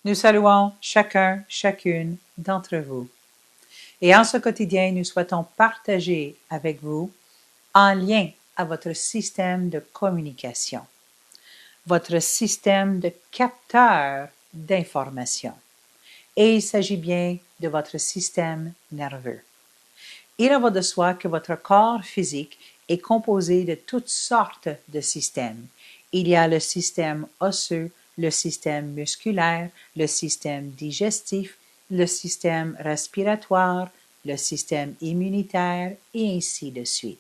Nous saluons chacun, chacune d'entre vous. Et en ce quotidien, nous souhaitons partager avec vous en lien à votre système de communication, votre système de capteur d'information. Et il s'agit bien de votre système nerveux. Il en va de soi que votre corps physique est composé de toutes sortes de systèmes. Il y a le système osseux, le système musculaire, le système digestif, le système respiratoire, le système immunitaire et ainsi de suite.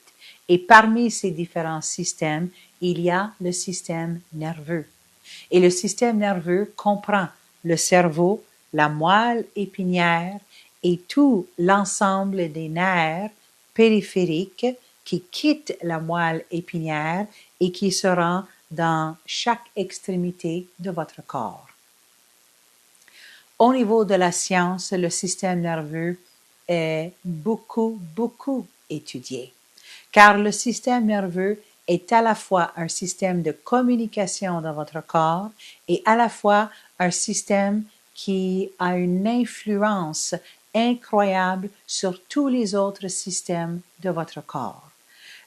Et parmi ces différents systèmes, il y a le système nerveux. Et le système nerveux comprend le cerveau, la moelle épinière et tout l'ensemble des nerfs périphériques qui quittent la moelle épinière et qui se rendent dans chaque extrémité de votre corps. Au niveau de la science, le système nerveux est beaucoup étudié, car le système nerveux est à la fois un système de communication dans votre corps et à la fois un système qui a une influence incroyable sur tous les autres systèmes de votre corps.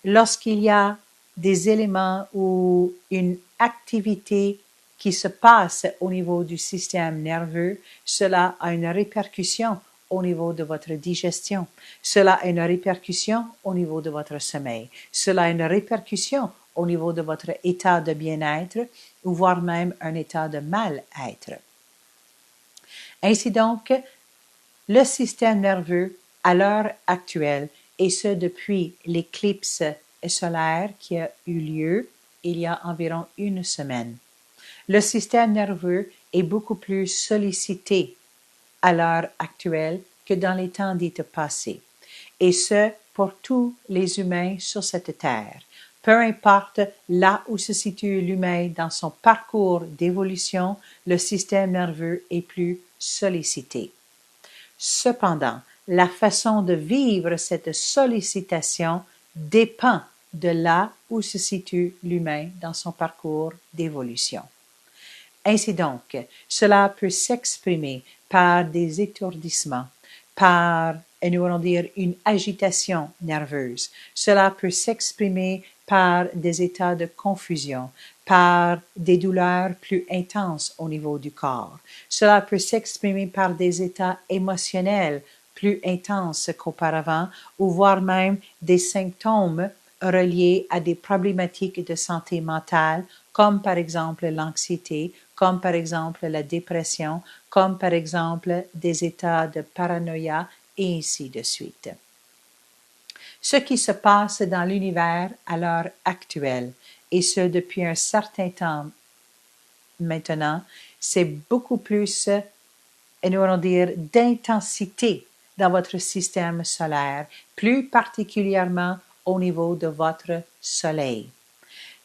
Lorsqu'il y a des éléments ou une activité qui se passe au niveau du système nerveux, cela a une répercussion au niveau de votre digestion. Cela a une répercussion au niveau de votre sommeil. Cela a une répercussion au niveau de votre état de bien-être ou voire même un état de mal-être. Ainsi donc, le système nerveux, à l'heure actuelle, et ce depuis l'éclipse solaire qui a eu lieu il y a environ une semaine, le système nerveux est beaucoup plus sollicité à l'heure actuelle que dans les temps dits passés, et ce pour tous les humains sur cette terre. Peu importe là où se situe l'humain dans son parcours d'évolution, le système nerveux est plus sollicité. Cependant, la façon de vivre cette sollicitation dépend de là où se situe l'humain dans son parcours d'évolution. Ainsi donc, cela peut s'exprimer par des étourdissements, par, nous allons dire, une agitation nerveuse. Cela peut s'exprimer par des états de confusion, par des douleurs plus intenses au niveau du corps. Cela peut s'exprimer par des états émotionnels plus intenses qu'auparavant, ou voire même des symptômes reliés à des problématiques de santé mentale, comme par exemple l'anxiété, comme par exemple la dépression, comme par exemple des états de paranoïa et ainsi de suite. Ce qui se passe dans l'univers à l'heure actuelle, et ce depuis un certain temps maintenant, c'est beaucoup plus, nous allons dire, d'intensité dans votre système solaire, plus particulièrement au niveau de votre soleil.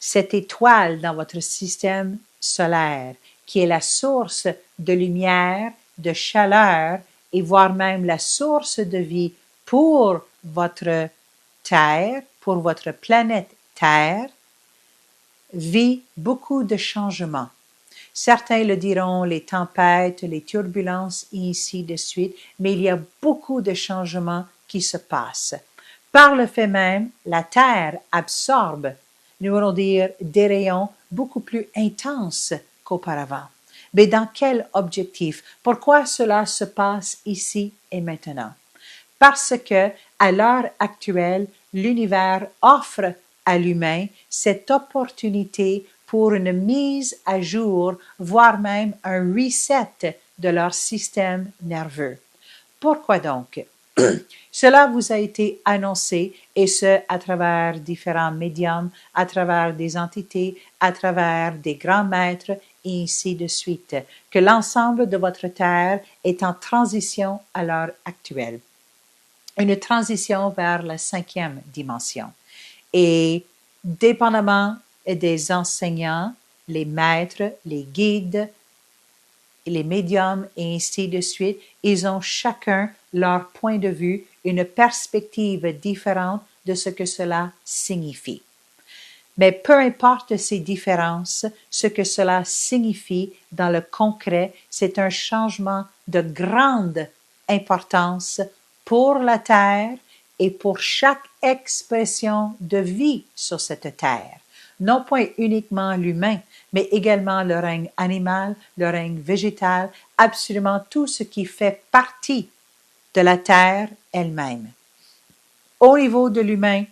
Cette étoile dans votre système solaire, qui est la source de lumière, de chaleur et voire même la source de vie pour votre Terre, pour votre planète Terre, vit beaucoup de changements. Certains le diront, les tempêtes, les turbulences et ainsi de suite, mais il y a beaucoup de changements qui se passent. Par le fait même, la Terre absorbe, nous allons dire, des rayons beaucoup plus intenses qu'auparavant. Mais dans quel objectif? Pourquoi cela se passe ici et maintenant? Parce que, à l'heure actuelle, l'univers offre à l'humain cette opportunité pour une mise à jour, voire même un reset de leur système nerveux. Pourquoi donc? Cela vous a été annoncé, et ce, à travers différents médiums, à travers des entités, à travers des grands maîtres, et ainsi de suite, que l'ensemble de votre Terre est en transition à l'heure actuelle. Une transition vers la 5e dimension. Et dépendamment des enseignants, les maîtres, les guides, les médiums et ainsi de suite, ils ont chacun leur point de vue, une perspective différente de ce que cela signifie. Mais peu importe ces différences, ce que cela signifie dans le concret, c'est un changement de grande importance pour la Terre et pour chaque expression de vie sur cette Terre. Non point uniquement l'humain, mais également le règne animal, le règne végétal, absolument tout ce qui fait partie de la Terre elle-même. Au niveau de l'humain,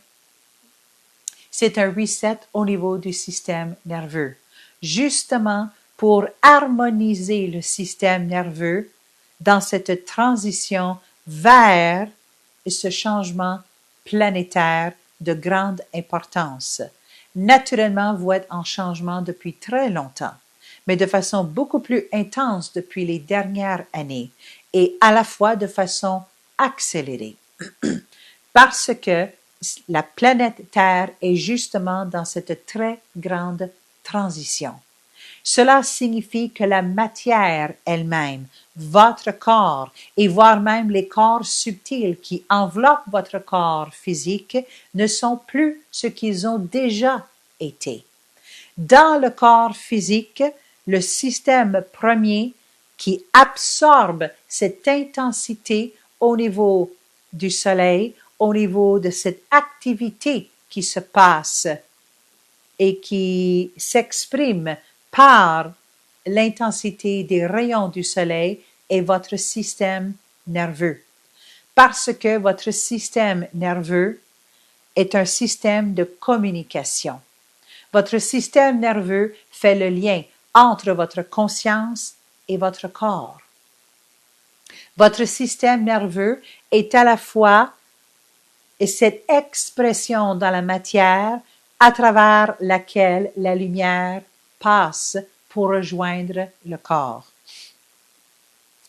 c'est un reset au niveau du système nerveux, justement pour harmoniser le système nerveux dans cette transition vers ce changement planétaire de grande importance. Naturellement, vous êtes en changement depuis très longtemps, mais de façon beaucoup plus intense depuis les dernières années et à la fois de façon accélérée. Parce que la planète Terre est justement dans cette très grande transition. Cela signifie que la matière elle-même, votre corps et voire même les corps subtils qui enveloppent votre corps physique ne sont plus ce qu'ils ont déjà été. Dans le corps physique, le système premier qui absorbe cette intensité au niveau du soleil, au niveau de cette activité qui se passe et qui s'exprime par l'intensité des rayons du soleil est votre système nerveux. Parce que votre système nerveux est un système de communication. Votre système nerveux fait le lien entre votre conscience et votre corps. Votre système nerveux est à la fois cette expression dans la matière à travers laquelle la lumière passe pour rejoindre le corps.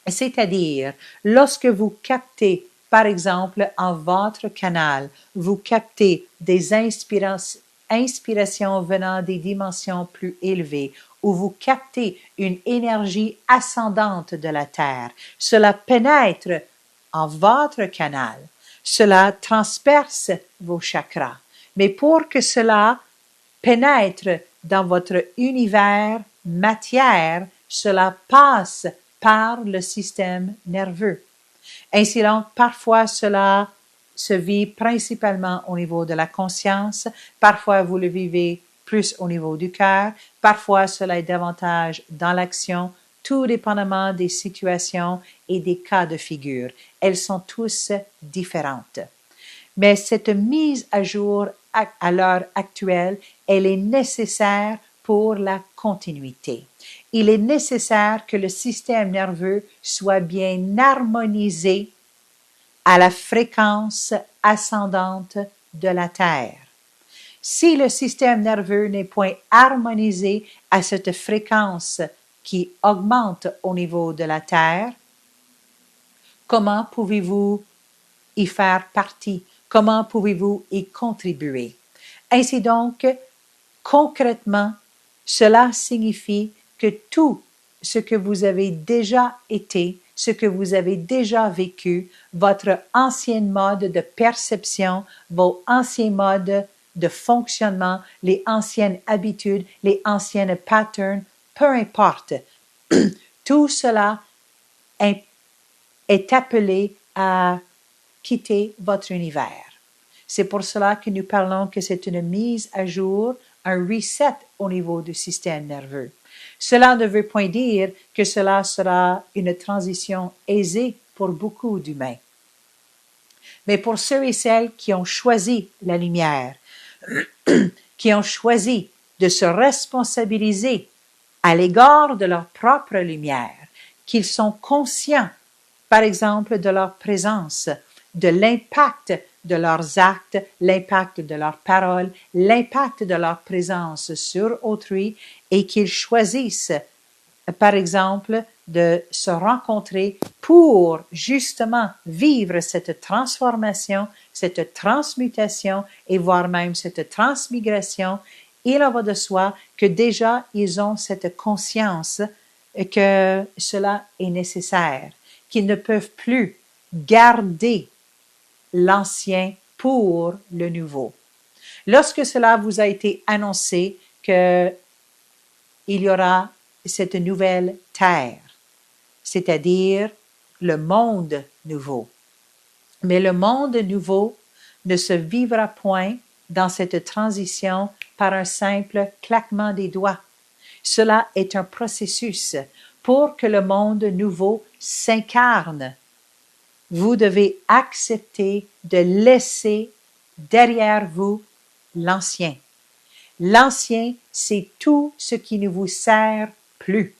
C'est-à-dire, lorsque vous captez, par exemple, en votre canal, vous captez des inspirations venant des dimensions plus élevées, où vous captez une énergie ascendante de la Terre. Cela pénètre en votre canal. Cela transperce vos chakras. Mais pour que cela pénètre dans votre univers matière, cela passe par le système nerveux. Ainsi donc, parfois cela se vit principalement au niveau de la conscience, parfois vous le vivez plus au niveau du cœur, parfois cela est davantage dans l'action, tout dépendamment des situations et des cas de figure. Elles sont tous différentes. Mais cette mise à jour à l'heure actuelle, elle est nécessaire pour la continuité. Il est nécessaire que le système nerveux soit bien harmonisé à la fréquence ascendante de la Terre. Si le système nerveux n'est point harmonisé à cette fréquence qui augmente au niveau de la Terre, comment pouvez-vous y faire partie? Comment pouvez-vous y contribuer? Ainsi donc, concrètement, cela signifie que tout ce que vous avez déjà été, ce que vous avez déjà vécu, votre ancien mode de perception, vos anciens modes de fonctionnement, les anciennes habitudes, les anciennes patterns, peu importe, tout cela est appelé à quitter votre univers. C'est pour cela que nous parlons que c'est une mise à jour, un reset au niveau du système nerveux. Cela ne veut point dire que cela sera une transition aisée pour beaucoup d'humains. Mais pour ceux et celles qui ont choisi la lumière, qui ont choisi de se responsabiliser à l'égard de leur propre lumière, qu'ils sont conscients, par exemple, de leur présence, de l'impact de leurs actes, l'impact de leurs paroles, l'impact de leur présence sur autrui et qu'ils choisissent, par exemple, de se rencontrer pour justement vivre cette transformation, cette transmutation et voire même cette transmigration. Il en va de soi que déjà ils ont cette conscience que cela est nécessaire, qu'ils ne peuvent plus garder l'ancien pour le nouveau. Lorsque cela vous a été annoncé qu'il y aura cette nouvelle terre, c'est-à-dire le monde nouveau. Mais le monde nouveau ne se vivra point dans cette transition par un simple claquement des doigts. Cela est un processus. Pour que le monde nouveau s'incarne, vous devez accepter de laisser derrière vous l'ancien. L'ancien, c'est tout ce qui ne vous sert plus.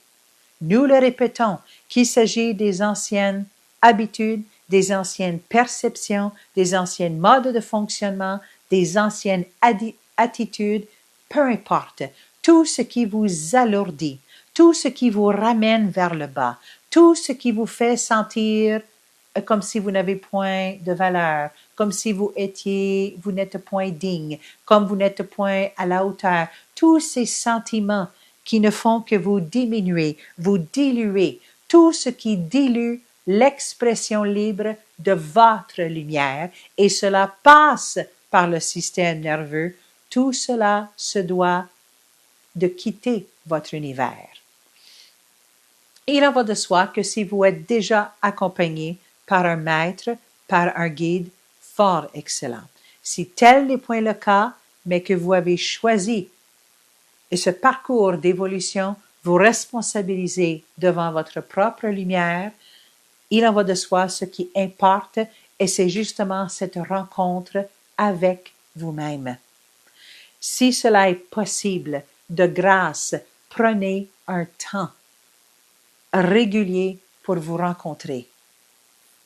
Nous le répétons, qu'il s'agit des anciennes habitudes, des anciennes perceptions, des anciens modes de fonctionnement, des anciennes attitudes, peu importe, tout ce qui vous alourdit, tout ce qui vous ramène vers le bas, tout ce qui vous fait sentir comme si vous n'avez point de valeur, comme si vous n'êtes point digne, comme vous n'êtes point à la hauteur, tous ces sentiments qui ne font que vous diminuer, vous diluer, tout ce qui dilue l'expression libre de votre lumière, et cela passe par le système nerveux, tout cela se doit de quitter votre univers. Il en va de soi que si vous êtes déjà accompagné par un maître, par un guide fort excellent, si tel n'est point le cas, mais que vous avez choisi et ce parcours d'évolution vous responsabilisez devant votre propre lumière, il en va de soi ce qui importe et c'est justement cette rencontre avec vous-même. Si cela est possible, de grâce, prenez un temps régulier pour vous rencontrer.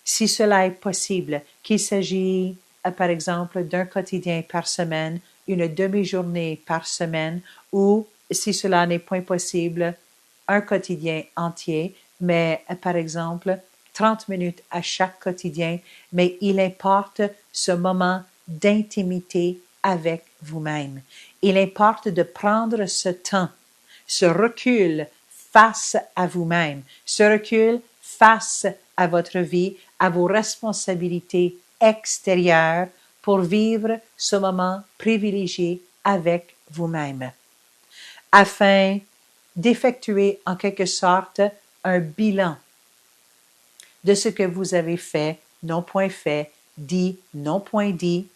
Si cela est possible, qu'il s'agit, par exemple, d'un quotidien par semaine, une demi-journée par semaine, ou, si cela n'est point possible, un quotidien entier, mais, par exemple, 30 minutes à chaque quotidien, mais il importe ce moment d'intimité avec vous-même. Il importe de prendre ce temps, ce recul face à vous-même, ce recul face à votre vie, à vos responsabilités extérieures pour vivre ce moment privilégié avec vous-même, afin d'effectuer en quelque sorte un bilan de ce que vous avez fait, non point fait, dit, non point dit,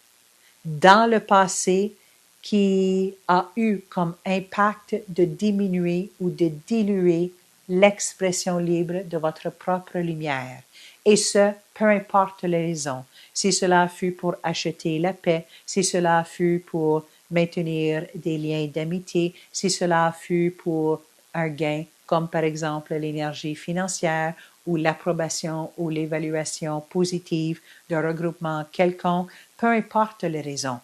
dans le passé qui a eu comme impact de diminuer ou de diluer l'expression libre de votre propre lumière. Et ce, peu importe les raisons. Si cela fut pour acheter la paix, si cela fut pour maintenir des liens d'amitié, si cela fut pour un gain, comme par exemple l'énergie financière ou l'approbation ou l'évaluation positive d'un regroupement quelconque, peu importe les raisons.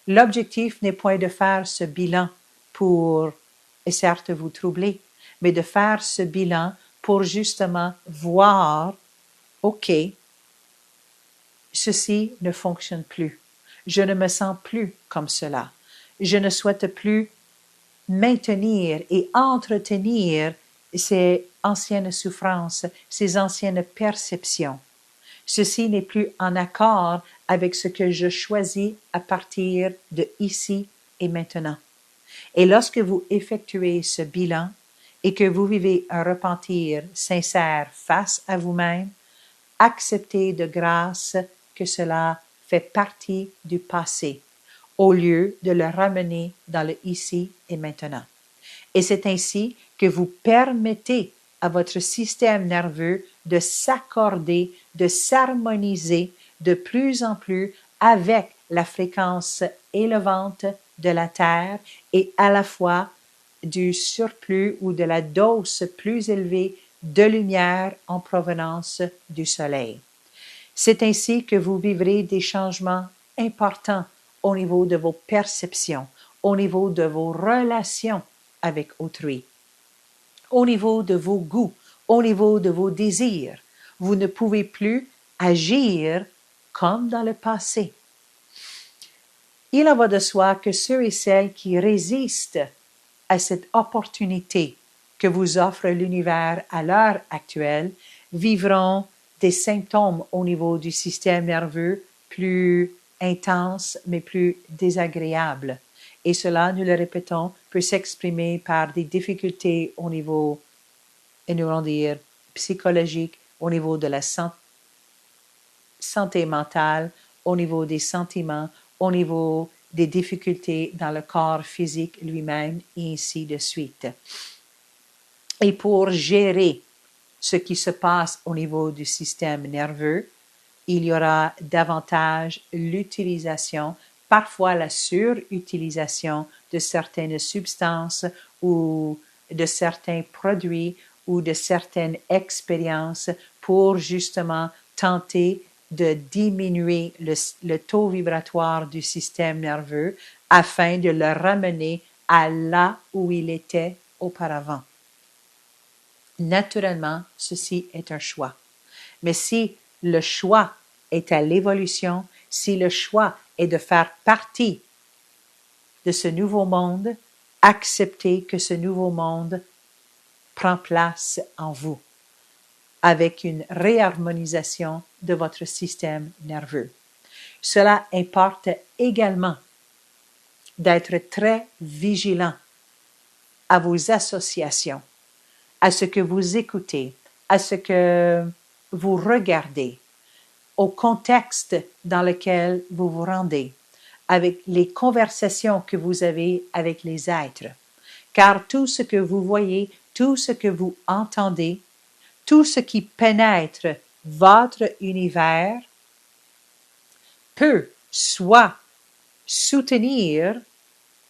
L'objectif n'est point de faire ce bilan pour, et certes, vous troubler, mais de faire ce bilan pour justement voir, OK, ceci ne fonctionne plus. Je ne me sens plus comme cela. Je ne souhaite plus maintenir et entretenir ces anciennes souffrances, ces anciennes perceptions. Ceci n'est plus en accord avec ce que je choisis à partir de ici et maintenant. Et lorsque vous effectuez ce bilan et que vous vivez un repentir sincère face à vous-même, acceptez de grâce que cela fait partie du passé, au lieu de le ramener dans le ici et maintenant. Et c'est ainsi que vous permettez à votre système nerveux de s'accorder, de s'harmoniser de plus en plus avec la fréquence élevante de la Terre et à la fois du surplus ou de la dose plus élevée de lumière en provenance du Soleil. C'est ainsi que vous vivrez des changements importants au niveau de vos perceptions, au niveau de vos relations avec autrui, au niveau de vos goûts, au niveau de vos désirs. Vous ne pouvez plus agir comme dans le passé. Il en va de soi que ceux et celles qui résistent à cette opportunité que vous offre l'univers à l'heure actuelle vivront des symptômes au niveau du système nerveux plus intense mais plus désagréable. Et cela, nous le répétons, peut s'exprimer par des difficultés au niveau, et nous allons dire, psychologique, au niveau de la santé mentale, au niveau des sentiments, au niveau des difficultés dans le corps physique lui-même, et ainsi de suite. Et pour gérer ce qui se passe au niveau du système nerveux, il y aura davantage l'utilisation, parfois la surutilisation de certaines substances ou de certains produits ou de certaines expériences pour justement tenter de diminuer le taux vibratoire du système nerveux afin de le ramener à là où il était auparavant. Naturellement, ceci est un choix. Mais si le choix est à l'évolution, si le choix est de faire partie de ce nouveau monde, acceptez que ce nouveau monde prend place en vous, avec une réharmonisation de votre système nerveux. Cela importe également d'être très vigilant à vos associations, à ce que vous écoutez, à ce que vous regardez, au contexte dans lequel vous vous rendez, avec les conversations que vous avez avec les êtres. Car tout ce que vous voyez, tout ce que vous entendez, tout ce qui pénètre votre univers peut soit soutenir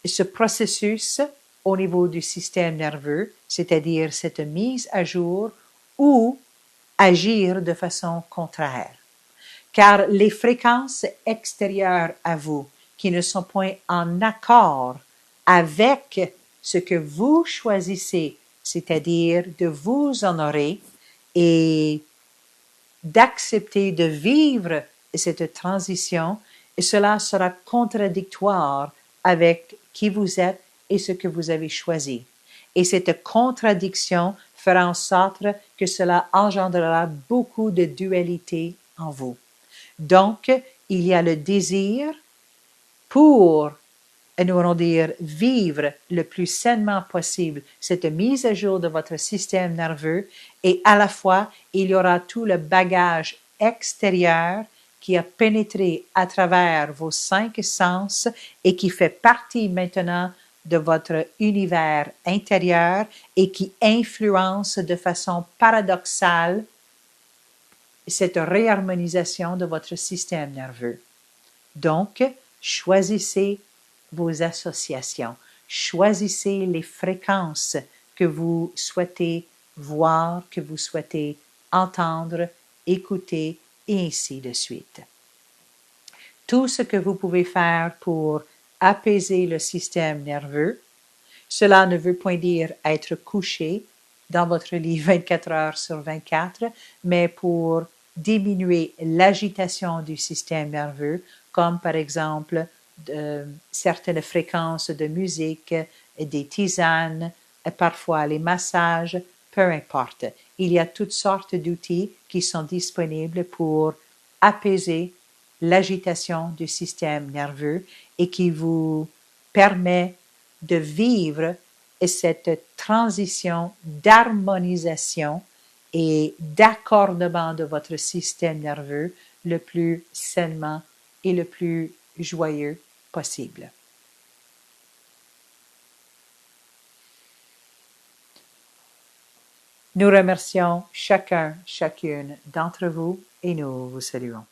ce processus au niveau du système nerveux, c'est-à-dire cette mise à jour, ou agir de façon contraire. Car les fréquences extérieures à vous, qui ne sont point en accord avec ce que vous choisissez, c'est-à-dire de vous honorer et d'accepter de vivre cette transition, et cela sera contradictoire avec qui vous êtes et ce que vous avez choisi. Et cette contradiction fera en sorte que cela engendrera beaucoup de dualité en vous. Donc, il y a le désir pour, nous allons dire, vivre le plus sainement possible cette mise à jour de votre système nerveux, et à la fois, il y aura tout le bagage extérieur qui a pénétré à travers vos 5 sens et qui fait partie maintenant de votre univers intérieur et qui influence de façon paradoxale cette réharmonisation de votre système nerveux. Donc, choisissez vos associations, choisissez les fréquences que vous souhaitez voir, que vous souhaitez entendre, écouter, et ainsi de suite. Tout ce que vous pouvez faire pour apaiser le système nerveux, cela ne veut point dire être couché dans votre lit 24 heures sur 24, mais pour diminuer l'agitation du système nerveux, comme par exemple certaines fréquences de musique, des tisanes, parfois les massages, peu importe. Il y a toutes sortes d'outils qui sont disponibles pour apaiser l'agitation du système nerveux et qui vous permet de vivre cette transition d'harmonisation et d'accordement de votre système nerveux le plus sainement et le plus joyeux possible. Nous remercions chacune d'entre vous et nous vous saluons.